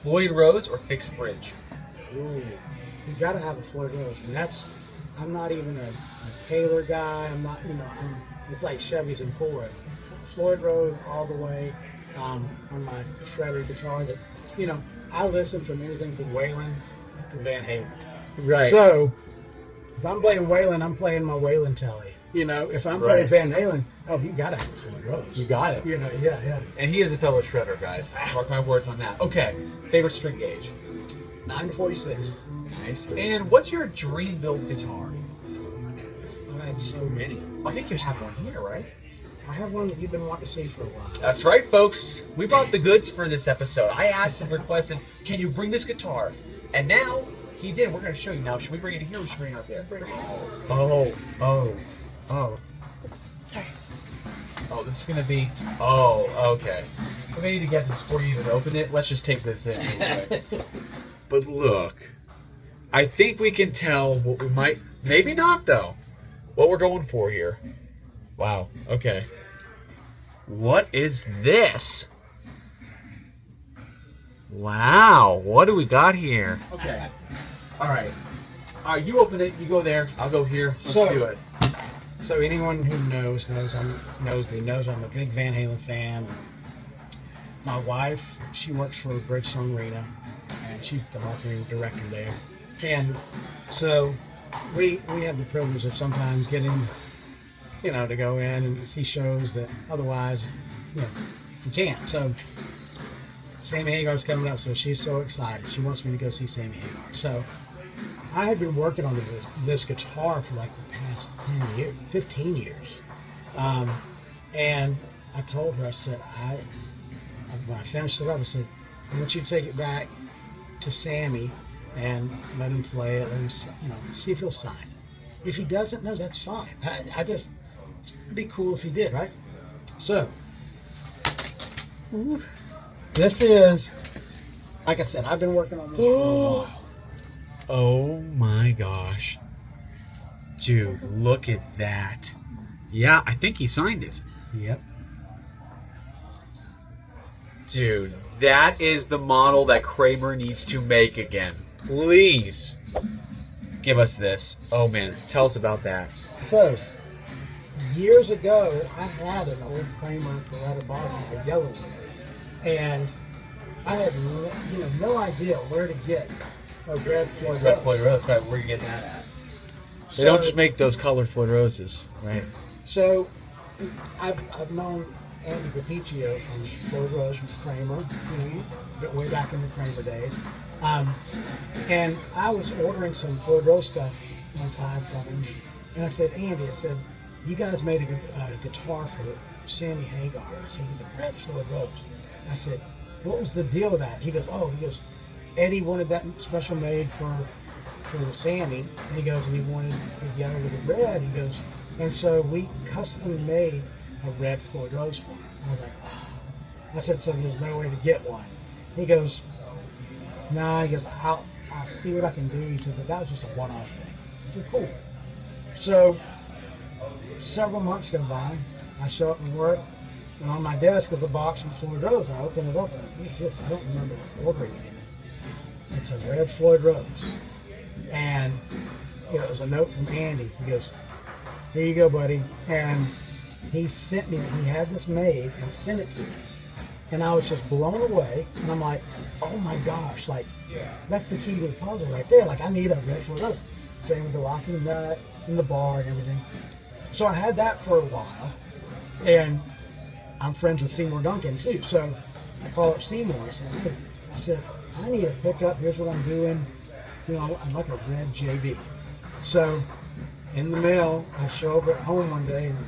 Floyd Rose or fixed bridge? Ooh, you got to have a Floyd Rose, and I'm not even a Taylor guy. I'm not, it's like Chevys and Ford. Floyd Rose all the way on my shredder guitar. That I listen from anything from Waylon to Van Halen. Right. So if I'm playing Waylon, I'm playing my Waylon telly. If I'm playing Van Halen, you gotta have a Floyd Rose. You got it. Yeah. And he is a fellow shredder, guys. Mark my words on that. Okay. Favorite string gauge? 946. Nice. And what's your dream build guitar? I've had so many. I think you have one here, right? I have one that you've been wanting to see for a while. That's right, folks. We brought the goods for this episode. I asked and requested, can you bring this guitar? And now he did. We're going to show you now. Should we bring it here or should we bring it out there? Oh. Sorry. Oh, this is going to be... Oh, okay. We may need to get this before you even open it. Let's just tape this in. Anyway. But look, I think we can tell what we might... Maybe not, though. What we're going for here. Wow. Okay. What is this? Wow. What do we got here? Okay. All right. You open it. You go there. I'll go here. Let's do it. So anyone who knows me knows I'm a big Van Halen fan. My wife, she works for Bridgestone Arena, and she's the marketing director there. And so we have the privilege of sometimes getting, to go in and see shows that otherwise, you can't. So Sammy Hagar's coming up, so she's so excited. She wants me to go see Sammy Hagar. So I had been working on this guitar for like the past 10 years, 15 years. And I told her, I said, when I finished it up, I said, I want you to take it back to Sammy and let him play it, let him, see if he'll sign it. If he doesn't, no, that's fine. It'd be cool if he did, right? So, this is, like I said, I've been working on this for a while. Oh my gosh. Dude, look at that. Yeah, I think he signed it. Yep. Dude, that is the model that Kramer needs to make again. Please give us this. Oh man, tell us about that. So, years ago, I had an old Kramer Baretta body, a yellow one. And I had no idea where to get a red Floyd Rose. Red Floyd Rose, right? Where are you getting that at? They don't just make those colored Floyd Roses, right? So, I've known Andy Capiccio from Floyd Rose from Kramer, way back in the Kramer days. And I was ordering some Floyd Rose stuff one time from him, and I said, Andy, you guys made a guitar for Sammy Hagar. I said, with the red Floyd Rose. I said, what was the deal with that? He goes, Eddie wanted that special made for Sammy, and he goes, and he wanted the yellow with the red. He goes, and so we custom made a red Floyd Rose for him. I was like, oh. I said, so there's no way to get one. He goes, nah. He goes, I'll see what I can do. He said, but that was just a one-off thing. I said, cool. So several months go by. I show up and work, and on my desk is a box from Floyd Rose. I open it up, and what's this? I don't remember ordering it. It's a red Floyd Rose. And it was a note from Andy. He goes, here you go, buddy. And he had this made and sent it to me. And I was just blown away. And I'm like, oh my gosh, that's the key to the puzzle right there. I need a red Floyd Rose. Same with the locking nut and the bar and everything. So I had that for a while. And I'm friends with Seymour Duncan too. So I call up Seymour. I said, I need a pickup. Here's what I'm doing. I'd like a red JB. So in the mail, I show up at home one day and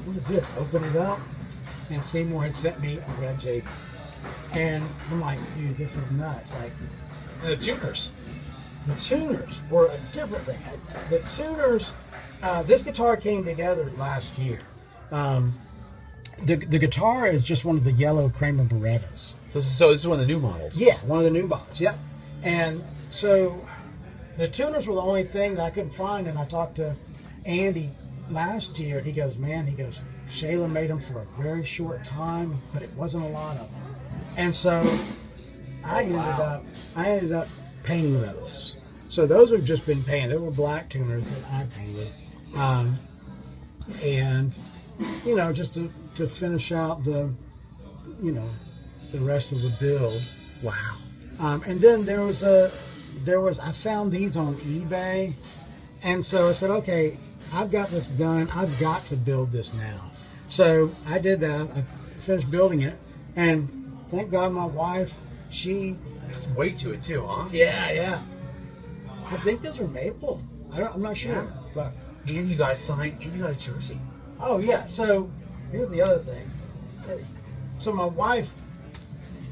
what is this? Open it up, and Seymour had sent me a red JB. And I'm like, dude, this is nuts. The tuners. The tuners were a different thing. The tuners, this guitar came together last year. The guitar is just one of the yellow Kramer Barettas. So this is one of the new models. Yeah, one of the new models. Yep. And so the tuners were the only thing that I couldn't find. And I talked to Andy last year. He goes, Shayla made them for a very short time, but it wasn't a lot of them. And so I ended up painting those. So those have just been painted. They were black tuners that I painted, and just to finish out the rest of the build. Wow. And then there was I found these on eBay, and so I said, okay, I've got this done. I've got to build this now. So I did that. I finished building it, and thank God my wife, she Got some weight to it too, huh? yeah. I think those are maple. I'm not sure, but And you got signed. And you got a jersey. oh yeah. So here's the other thing. So my wife,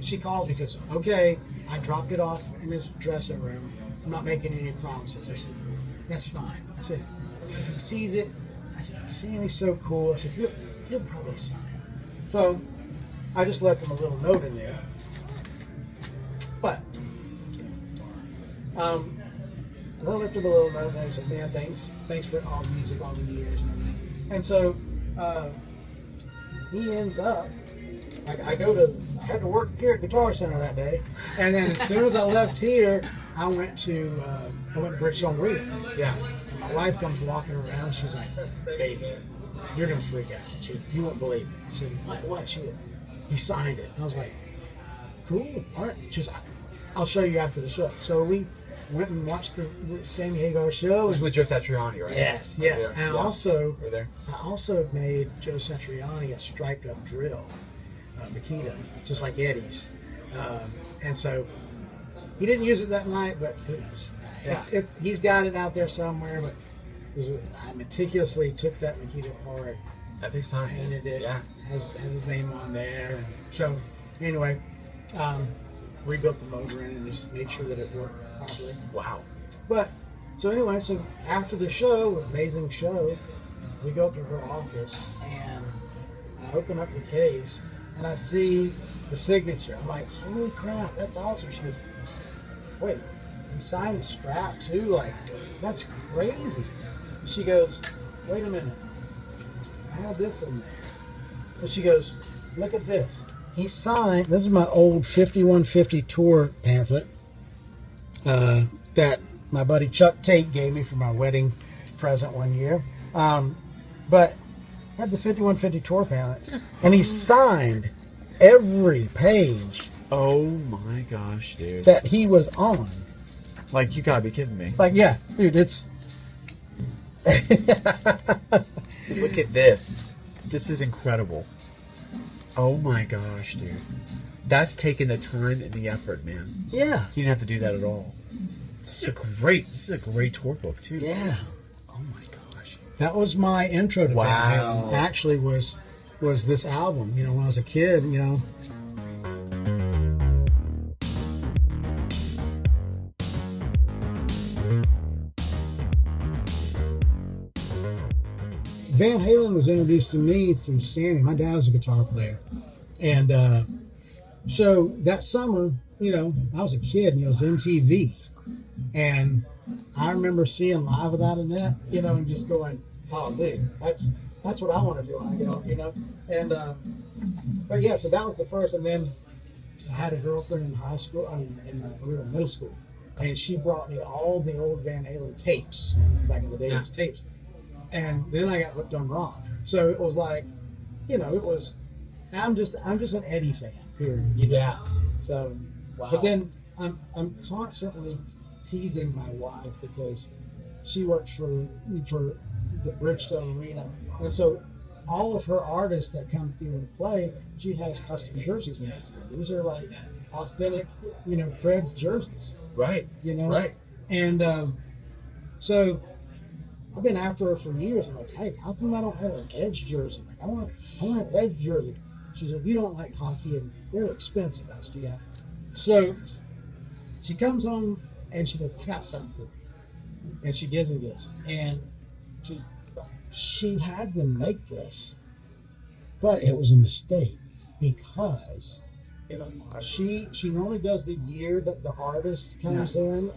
she calls me because, okay, I dropped it off in his dressing room. I'm not making any promises. I said, that's fine. I said, if he sees it, I said, Sammy's so cool. I said, he'll probably sign it. So I just left him a little note in there. But I left him a little note and I said, man, thanks for all the music all the years and everything. And so he ends up, I had to work here at Guitar Center that day, and then as soon as I left here, I went to British Columbia. Yeah. My wife comes walking around. She's like, "Baby, you're gonna freak out. You won't believe it." I said, "What?" She said, "He signed it." I was like, "Cool, all right." She was like, "I'll show you after the show." So we went and watched the Sammy Hagar show. It was with Joe Satriani, right? Yes. Yeah. And Right I also made Joe Satriani a striped up drill, Makita, just like Eddie's. And so he didn't use it that night, but who knows? Yeah. He's got it out there somewhere. But I meticulously took that Makita apart, At this time. painted it, Yeah. has his name on there. And so anyway, rebuilt the motor in and just made sure that it worked properly. Wow. But so anyway, so after the show, amazing show, we go up to her office and I open up the case and I see the signature. I'm like, holy crap, that's awesome. She goes, wait, you signed the strap too? Like, that's crazy. She goes, wait a minute, I have this in there. And she goes, look at this. He signed, this is my old 5150 tour pamphlet that my buddy Chuck Tate gave me for my wedding present one year. But I had the 5150 tour pamphlet, and he signed every page Oh my gosh, dude. that he was on. Like, you gotta be kidding me. Like, yeah, dude, it's... Look at this. This is incredible. Oh my gosh, dude. That's taking the time and the effort, man. Yeah. You didn't have to do that at all. This is a great tour book, too. Yeah. Oh my gosh. That was my intro to Wow. Van Halen. Actually, was this album. When I was a kid. Van Halen was introduced to me through Sammy. My dad was a guitar player, and so that summer, I was a kid. It was MTV, and I remember seeing Live Without a Net, and just going, "Oh, dude, that's what I want to do." And but yeah, so that was the first, and then I had a girlfriend in high school. We were in middle school, and she brought me all the old Van Halen tapes back in the day. It was tapes, and then I got hooked on rock. So it was like, I'm just an Eddie fan. Period. Yeah. So, Wow. But then I'm constantly teasing my wife because she works for the Bridgestone Arena, and so all of her artists that come through and play, she has custom jerseys made for them. These are like authentic, Preds jerseys. Right. Right. And so I've been after her for years. I'm like, hey, how come I don't have an Edge jersey? Like, I want an Edge jersey. She said, you don't like hockey, and they're expensive. I said, yeah. So she comes home and she goes, I got something for you. And she gives me this. And she had to make this, but it was a mistake because she normally does the year that the artist comes in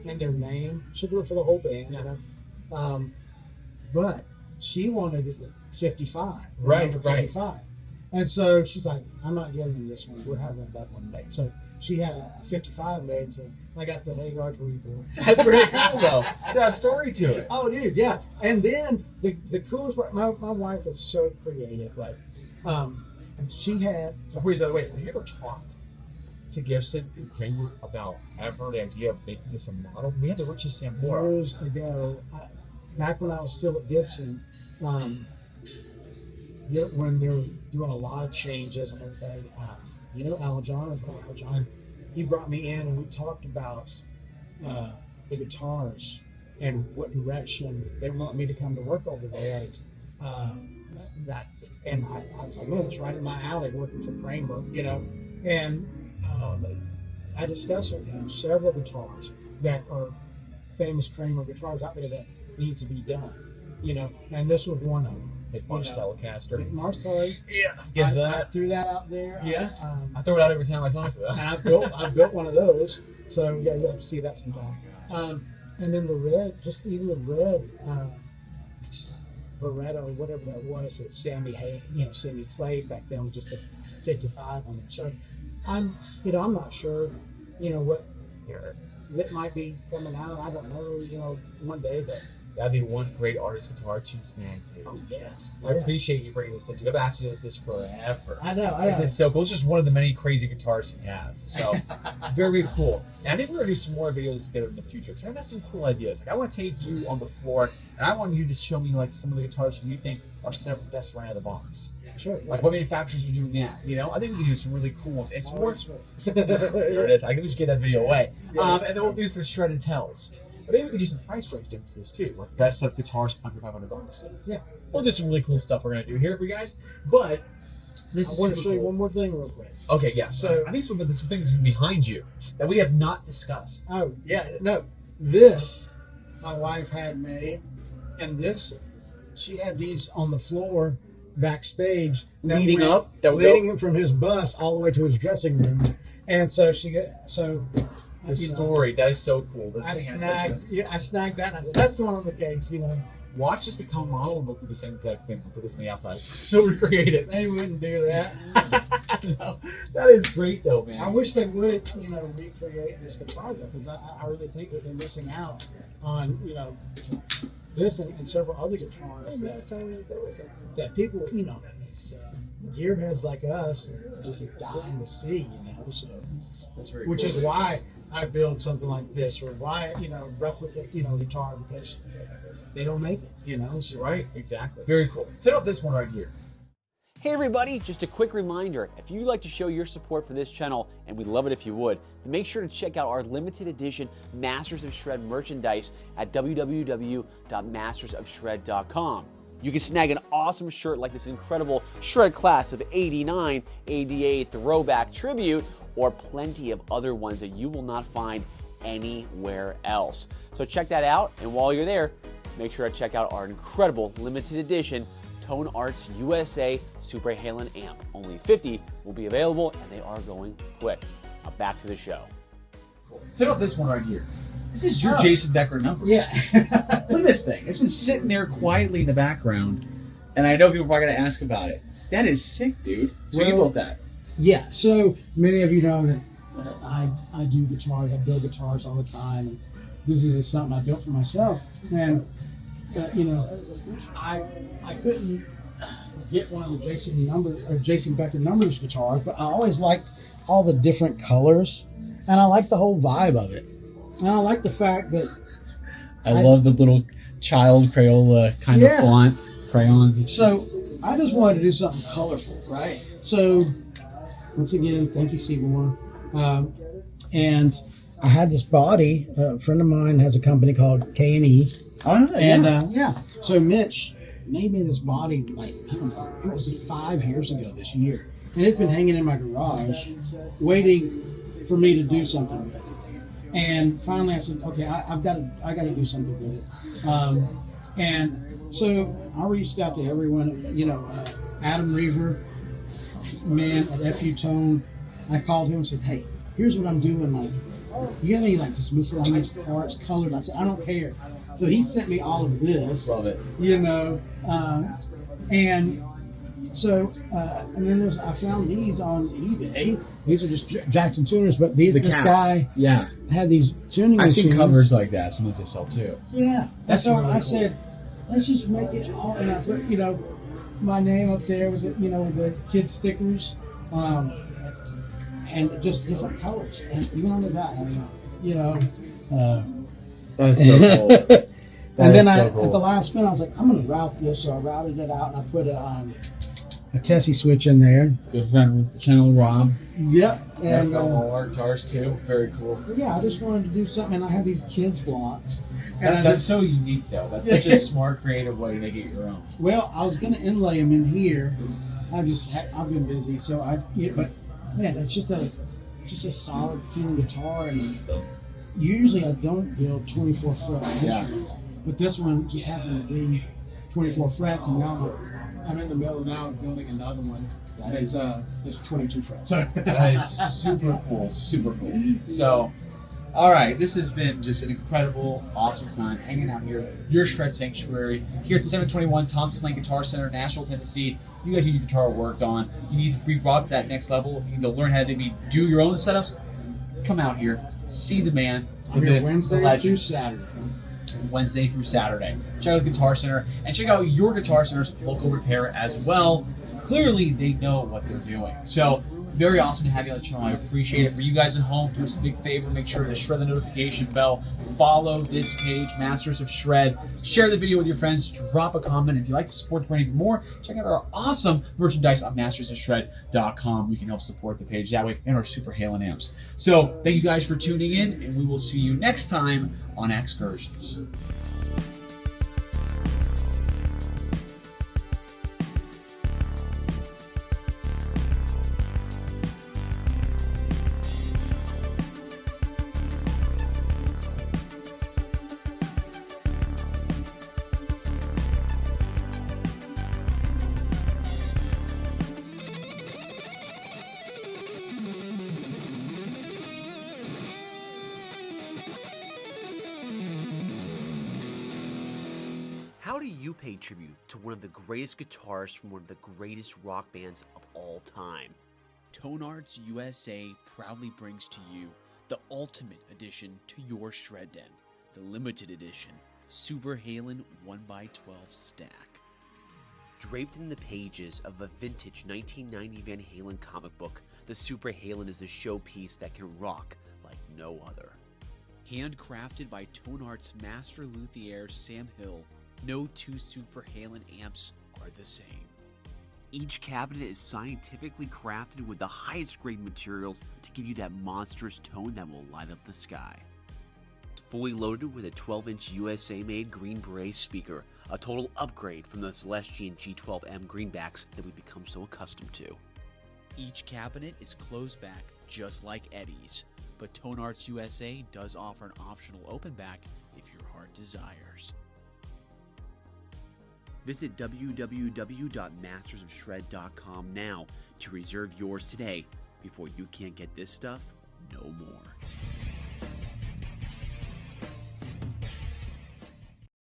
and their name. She'll do it for the whole band, but she wanted it at 55. Right. 55. And so she's like, I'm not getting this one. We're having that one made. So she had a 55 made, so I got the Hagar 24. That's pretty cool, though. It's got a story to it. Oh, dude, yeah. And then the coolest part, my wife is so creative. Like, she had. Before you go, wait, have you ever talked to Gibson and Kramer about ever the idea of making this a model? We had the Richie Sambora. Years ago, back when I was still at Gibson, when they were doing a lot of changes and everything, Al John, he brought me in and we talked about the guitars and what direction they want me to come to work over there. And I was like, man, it's right in my alley working for Kramer, and I discussed with him several guitars that are famous Kramer guitars out there that need to be done, and this was one of them. Mars Telecaster. Mars Tele. Yeah. I threw that out there. Yeah. I throw it out every time I talk to them. And I built one of those. So yeah, you'll have to see that sometime. And then the red, just even the red Baretta or whatever that was that Sammy played back then with just a 55 on it. So I'm not sure, what that might be coming out. I don't know, one day, but. That'd be one great artist guitar to snag. Oh, yeah. I appreciate you bringing this in. I've asked you this forever. I know. This is so cool. It's just one of the many crazy guitars he has. So, very, very cool. And I think we're going to do some more videos together in the future because I've got some cool ideas. Like, I want to take you on the floor and I want you to show me, like, some of the guitars you think are some of the best right out of the box. Sure. Like, what manufacturers are doing that? I think we can do some really cool ones. It's more. There it is. I can just get that video away. And then we'll do some shred and tells. But maybe we could do some price range differences too, like best of guitars under $500. Yeah, we'll do some really cool stuff we're gonna do here for you guys. But I want to show you one more thing real quick. Okay, yeah. So I think some things behind you that we have not discussed. Oh yeah, no. This my wife had made, and this she had these on the floor backstage, leading him from his bus all the way to his dressing room, and so the story, that is so cool. I snagged that and I said, that's the one on the case, Watch this become a model and we'll do the same exact thing. We'll put this on the outside. So recreate it. They wouldn't do that. No, that is great though, man. I wish they would, recreate this guitar though, because I really think that they're missing out on, this and several other guitars that people, gearheads like us are just dying to see, So that's very which cool. Is why I build something like this, or why replicate guitar, because they don't make it, So. Right, exactly. Very cool. Check out this one right here. Hey everybody, just a quick reminder, if you'd like to show your support for this channel, and we'd love it if you would, then make sure to check out our limited edition Masters of Shred merchandise at www.mastersofshred.com. You can snag an awesome shirt like this incredible Shred Class of '89 ADA Throwback Tribute, or plenty of other ones that you will not find anywhere else. So check that out, and while you're there, make sure to check out our incredible limited edition Tone Arts USA Super Halen amp. Only 50 will be available, and they are going quick. Now back to the show. Cool. Check out this one right here. This is your Jason Becker numbers. Yeah. Look at this thing. It's been sitting there quietly in the background, and I know people are probably going to ask about it. That is sick, dude. So you built that. Yeah. So many of you know that I do guitars. I build guitars all the time. And this is just something I built for myself. And I couldn't get one of the Jason Becker numbers guitars, but I always liked all the different colors, and I like the whole vibe of it. And I like the fact that I love the little child Crayola kind of fonts, crayons. So I just wanted to do something colorful, right? So once again, thank you, Seymour. And I had this body. A friend of mine has a company called K&E. Oh, no, and so Mitch made me this body, like, I don't know, it was 5 years ago this year, and it's been hanging in my garage waiting for me to do something with it. And finally I said, okay, I got to do something with it. And so I reached out to everyone, Adam Reaver, man at FU Tone. I called him and said, hey, here's what I'm doing, like, you have any just miscellaneous parts, colored? I said, I don't care. So he sent me all of this. Love it. And so and then I found these on eBay, These are just Jackson tuners, but this caps. guy Yeah. had these tuning I've machines. seen covers like that. Sometimes they sell too. Yeah. That's so really I cool. said, let's just make it all, and I put, my name up there with the kid stickers, and just different colors, and even on the back, That's so cool. and then so at cool. the last minute, I was like, I'm going to route this, so I routed it out, and I put a Tessie switch in there. Good friend with the channel, Rob. Yep. And all guitars too. Very cool. yeah, I just wanted to do something, and I had these kids blocks. And That's so unique, though. That's such a smart, creative way to make it your own. Well, I was going to inlay them in here. I've been busy, so but man, it's just a solid feeling guitar, and usually I don't build 24 fret instruments, but this one just happened to be 24 frets, and now I'm in the middle now of building another one. And it's 22 frets. That is super cool. Super cool. So, all right, this has been just an incredible, awesome time hanging out here, your Shred Sanctuary, here at the 721 Thompson Lane Guitar Center, Nashville, Tennessee. You guys need your guitar worked on. You need to be brought to that next level. You need to learn how to maybe do your own setups. Come out here, see the man, the I'm here myth, Wednesday the legend. through Saturday. Wednesday through Saturday. Check out the Guitar Center and check out your Guitar Center's local repair as well. Clearly, they know what they're doing. So, very awesome to have you on the channel. I appreciate it. For you guys at home, do us a big favor. Make sure to shred the notification bell. Follow this page, Masters of Shred. Share the video with your friends. Drop a comment. If you'd like to support the brand even more, check out our awesome merchandise on mastersofshred.com. We can help support the page that way and our Super Halen amps. So, thank you guys for tuning in, and we will see you next time on Axescursions. How do you pay tribute to one of the greatest guitarists from one of the greatest rock bands of all time? Tone Arts USA proudly brings to you the ultimate addition to your shred den, the limited edition Super Halen 1x12 stack. Draped in the pages of a vintage 1990 Van Halen comic book, the Super Halen is a showpiece that can rock like no other. Handcrafted by Tone Arts master luthier Sam Hill, no two Super Halen amps are the same. Each cabinet is scientifically crafted with the highest grade materials to give you that monstrous tone that will light up the sky. It's fully loaded with a 12-inch USA-made Green Beret speaker, a total upgrade from the Celestion G12M greenbacks that we've become so accustomed to. Each cabinet is closed back just like Eddie's, but Tone Arts USA does offer an optional open back if your heart desires. Visit www.mastersofshred.com now to reserve yours today before you can't get this stuff no more.